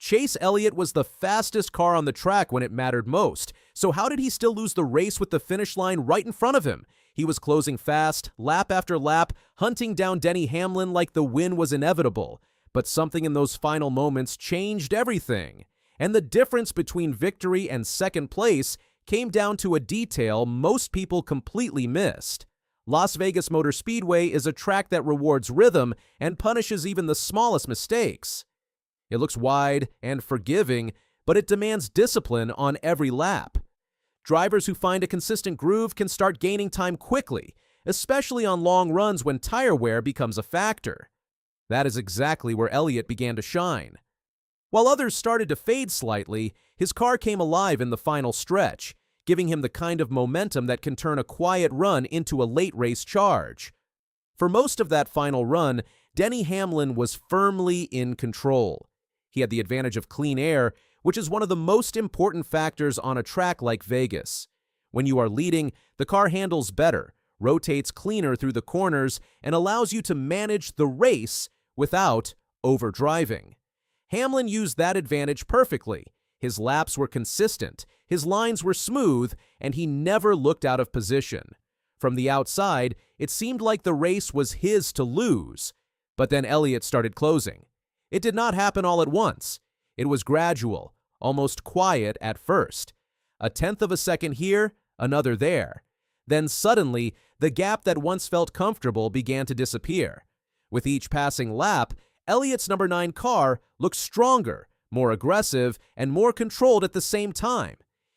Chase Elliott was the fastest car on the track when it mattered most, so how did he still lose the race with the finish line right in front of him? He was closing fast, lap after lap, hunting down Denny Hamlin like the win was inevitable. But something in those final moments changed everything. And the difference between victory and second place came down to a detail most people completely missed. Las Vegas Motor Speedway is a track that rewards rhythm and punishes even the smallest mistakes. It looks wide and forgiving, but it demands discipline on every lap. Drivers who find a consistent groove can start gaining time quickly, especially on long runs when tire wear becomes a factor. That is exactly where Elliott began to shine. While others started to fade slightly, his car came alive in the final stretch, giving him the kind of momentum that can turn a quiet run into a late race charge. For most of that final run, Denny Hamlin was firmly in control. He had the advantage of clean air, which is one of the most important factors on a track like Vegas. When you are leading, the car handles better, rotates cleaner through the corners, and allows you to manage the race without overdriving. Hamlin used that advantage perfectly. His laps were consistent, his lines were smooth, and he never looked out of position. From the outside, it seemed like the race was his to lose. But then Elliott started closing. It did not happen all at once. It was gradual, almost quiet at first. A tenth of a second here, another there. Then suddenly, the gap that once felt comfortable began to disappear. With each passing lap, Elliott's number 9 car looked stronger, more aggressive, and more controlled at the same time.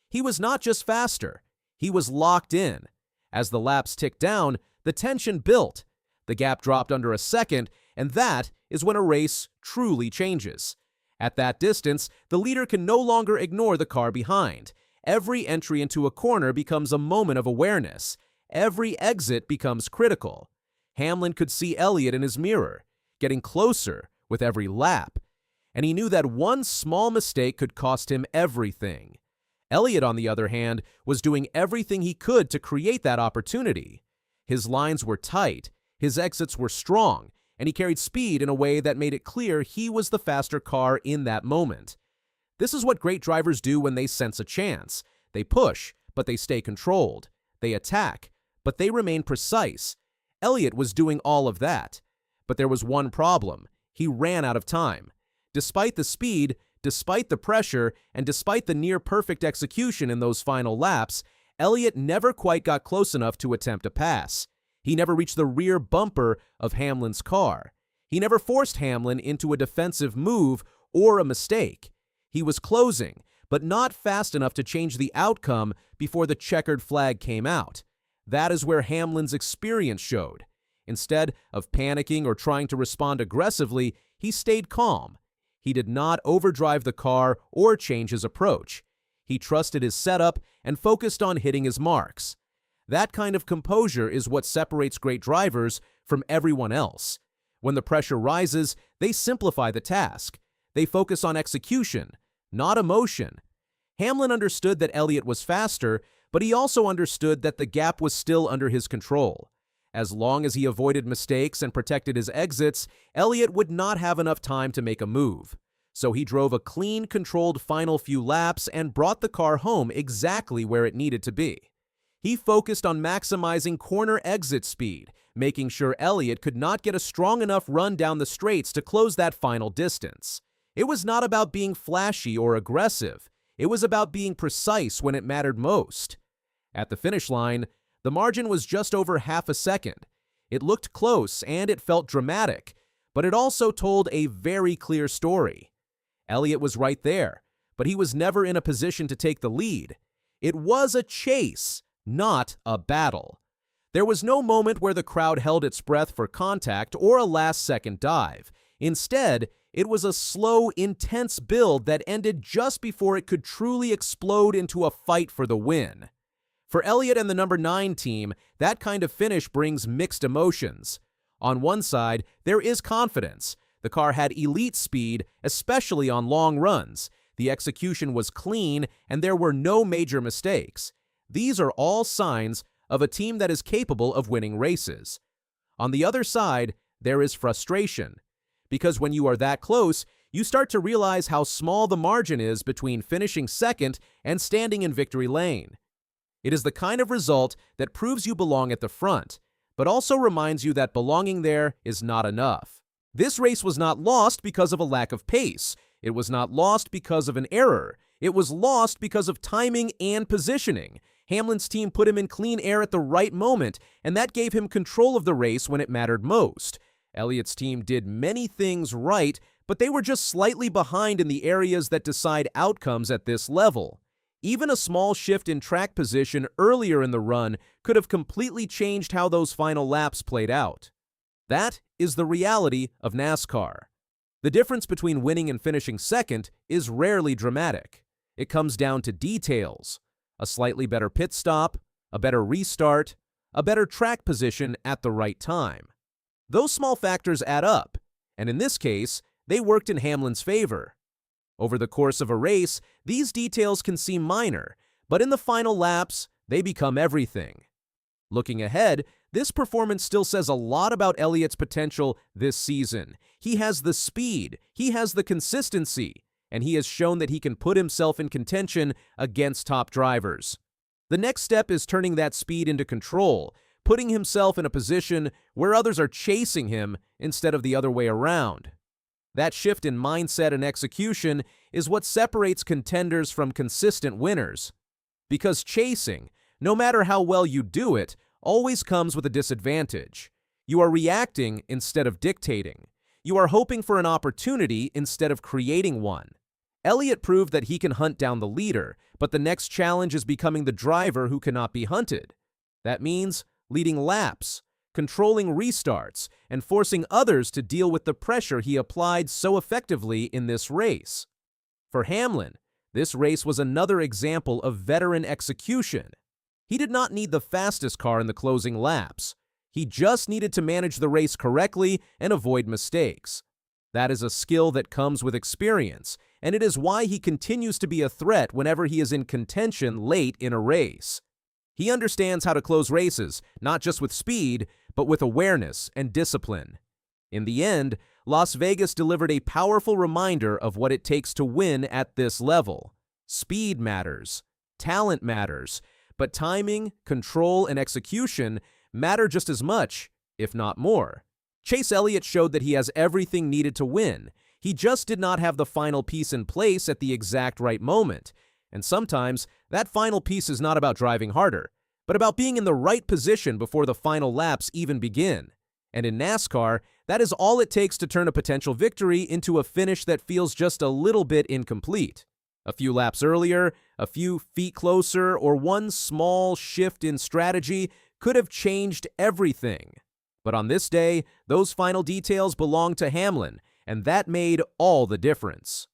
He was not just faster, he was locked in. As the laps ticked down, the tension built. The gap dropped under a second, and that is when a race truly changes. At that distance, the leader can no longer ignore the car behind. Every entry into a corner becomes a moment of awareness. Every exit becomes critical. Hamlin could see Elliott in his mirror, getting closer with every lap. And he knew that one small mistake could cost him everything. Elliott, on the other hand, was doing everything he could to create that opportunity. His lines were tight, his exits were strong, and he carried speed in a way that made it clear he was the faster car in that moment. This is what great drivers do when they sense a chance. They push, but they stay controlled. They attack, but they remain precise. Elliott was doing all of that. But there was one problem. He ran out of time. Despite the speed, despite the pressure, and despite the near-perfect execution in those final laps, Elliott never quite got close enough to attempt a pass. He never reached the rear bumper of Hamlin's car. He never forced Hamlin into a defensive move or a mistake. He was closing, but not fast enough to change the outcome before the checkered flag came out. That is where Hamlin's experience showed. Instead of panicking or trying to respond aggressively, he stayed calm. He did not overdrive the car or change his approach. He trusted his setup and focused on hitting his marks. That kind of composure is what separates great drivers from everyone else. When the pressure rises, they simplify the task. They focus on execution, not emotion. Hamlin understood that Elliott was faster, but he also understood that the gap was still under his control. As long as he avoided mistakes and protected his exits, Elliott would not have enough time to make a move. So he drove a clean, controlled final few laps and brought the car home exactly where it needed to be. He focused on maximizing corner exit speed, making sure Elliott could not get a strong enough run down the straights to close that final distance. It was not about being flashy or aggressive. It was about being precise when it mattered most. At the finish line, the margin was just over half a second. It looked close and it felt dramatic, but it also told a very clear story. Elliott was right there, but he was never in a position to take the lead. It was a chase, not a battle. There was no moment where the crowd held its breath for contact or a last-second dive. Instead, it was a slow, intense build that ended just before it could truly explode into a fight for the win. For Elliott and the number 9 team, that kind of finish brings mixed emotions. On one side, there is confidence. The car had elite speed, especially on long runs. The execution was clean, and there were no major mistakes. These are all signs of a team that is capable of winning races. On the other side, there is frustration. Because when you are that close, you start to realize how small the margin is between finishing second and standing in victory lane. It is the kind of result that proves you belong at the front, but also reminds you that belonging there is not enough. This race was not lost because of a lack of pace. It was not lost because of an error. It was lost because of timing and positioning. Hamlin's team put him in clean air at the right moment, and that gave him control of the race when it mattered most. Elliott's team did many things right, but they were just slightly behind in the areas that decide outcomes at this level. Even a small shift in track position earlier in the run could have completely changed how those final laps played out. That is the reality of NASCAR. The difference between winning and finishing second is rarely dramatic. It comes down to details: a slightly better pit stop, a better restart, a better track position at the right time. Those small factors add up, and in this case, they worked in Hamlin's favor. Over the course of a race, these details can seem minor, but in the final laps, they become everything. Looking ahead, this performance still says a lot about Elliott's potential this season. He has the speed, he has the consistency, and he has shown that he can put himself in contention against top drivers. The next step is turning that speed into control, putting himself in a position where others are chasing him instead of the other way around. That shift in mindset and execution is what separates contenders from consistent winners. Because chasing, no matter how well you do it, always comes with a disadvantage. You are reacting instead of dictating. You are hoping for an opportunity instead of creating one. Elliott proved that he can hunt down the leader, but the next challenge is becoming the driver who cannot be hunted. That means leading laps, controlling restarts, and forcing others to deal with the pressure he applied so effectively in this race. For Hamlin, this race was another example of veteran execution. He did not need the fastest car in the closing laps. He just needed to manage the race correctly and avoid mistakes. That is a skill that comes with experience, and it is why he continues to be a threat whenever he is in contention late in a race. He understands how to close races, not just with speed, but with awareness and discipline. In the end, Las Vegas delivered a powerful reminder of what it takes to win at this level. Speed matters, talent matters, but timing, control, and execution matter just as much, if not more. Chase Elliott showed that he has everything needed to win. He just did not have the final piece in place at the exact right moment. And sometimes, that final piece is not about driving harder, but about being in the right position before the final laps even begin. And in NASCAR, that is all it takes to turn a potential victory into a finish that feels just a little bit incomplete. A few laps earlier, a few feet closer, or one small shift in strategy could have changed everything. But on this day, those final details belonged to Hamlin, and that made all the difference.